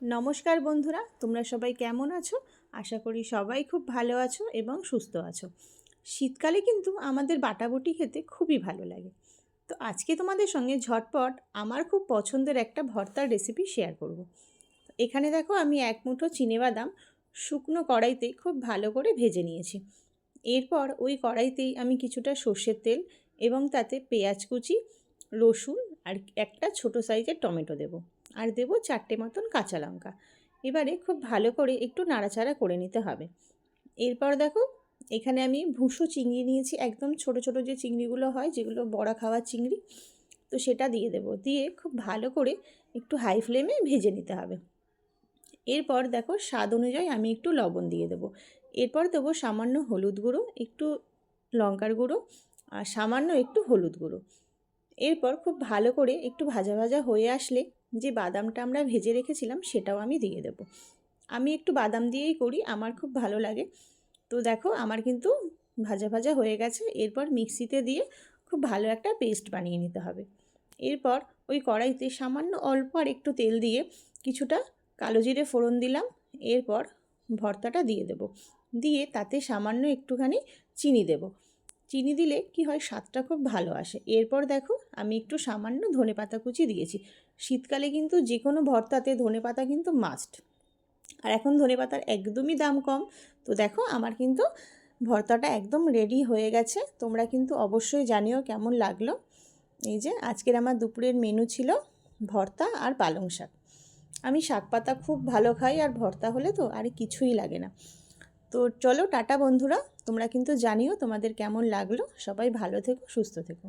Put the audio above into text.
নমস্কার বন্ধুরা, তোমরা সবাই কেমন আছো? আশা করি সবাই খুব ভালো আছো এবং সুস্থ আছো। শীতকালে কিন্তু আমাদের বাটাবুটি খেতে খুবই ভালো লাগে। তো আজকে তোমাদের সঙ্গে ঝটপট আমার খুব পছন্দের একটা ভর্তার রেসিপি শেয়ার করব। এখানে দেখো আমি 1 মুঠো চিনেবাদাম শুকনো কড়াইতে খুব ভালো করে ভেজে নিয়েছি। এরপর ওই কড়াইতেই আমি কিছুটা সর্ষের তেল এবং তাতে পেঁয়াজ কুচি, রসুন আর একটা ছোট সাইজের টমেটো দেবো। আর দেবো 4টে মতন কাঁচা লঙ্কা। এবারে খুব ভালো করে একটু নাড়াচাড়া করে নিতে হবে। এরপর দেখো এখানে আমি ভুসো চিংড়ি নিয়েছি, একদম ছোট ছোট যে চিংড়িগুলো হয়, যেগুলো বড়া খাওয়ার চিংড়ি, তো সেটা দিয়ে দেবো। দিয়ে খুব ভালো করে একটু হাই ফ্লেমে ভেজে নিতে হবে। এরপর দেখো স্বাদ অনুযায়ী আমি একটু লবণ দিয়ে দেবো। এরপর দেবো সামান্য হলুদ গুঁড়ো, একটু লঙ্কার গুঁড়ো আর সামান্য একটু হলুদ গুঁড়ো। এরপর খুব ভালো করে একটু ভাজা ভাজা হয়ে আসলে যে বাদামটা আমরা ভেজে রেখেছিলাম সেটাও আমি দিয়ে দেবো। আমি একটু বাদাম দিয়েই করি, আমার খুব ভালো লাগে। তো দেখো আমার কিন্তু ভাজা ভাজা হয়ে গেছে। এরপর মিক্সিতে দিয়ে খুব ভালো একটা পেস্ট বানিয়ে নিতে হবে। এরপর ওই কড়াইতে সামান্য অল্প আর একটু তেল দিয়ে কিছুটা কালো জিরে ফোড়ন দিলাম। এরপর ভর্তাটা দিয়ে দেব, দিয়ে তাতে সামান্য একটুখানি চিনি দেব। চিনি দিলে কি হয়, স্বাদটা খুব ভালো আসে। এরপর দেখো আমি একটু সামান্য ধনেপাতা কুচি দিয়েছি। শীতকালে কিন্তু যে কোনো ভর্তাতে ধনেপাতা কিন্তু মাস্ট। আর এখন ধনেপাতার একদমই দাম কম। তো দেখো আমার কিন্তু ভর্তাটা একদম রেডি হয়ে গেছে। তোমরা কিন্তু অবশ্যই জানিও কেমন লাগলো। এই যে আজকের আমার দুপুরের মেনু ছিল ভর্তা আর পালং শাক। আমি শাক পাতা খুব ভালো খাই, আর ভর্তা হলে তো আর কিছুই লাগে না। তো চলো টাটা বন্ধুরা, তোমরা কিন্তু জানিও তোমাদের কেমন লাগলো। সবাই ভালো থেকো, সুস্থ থেকো।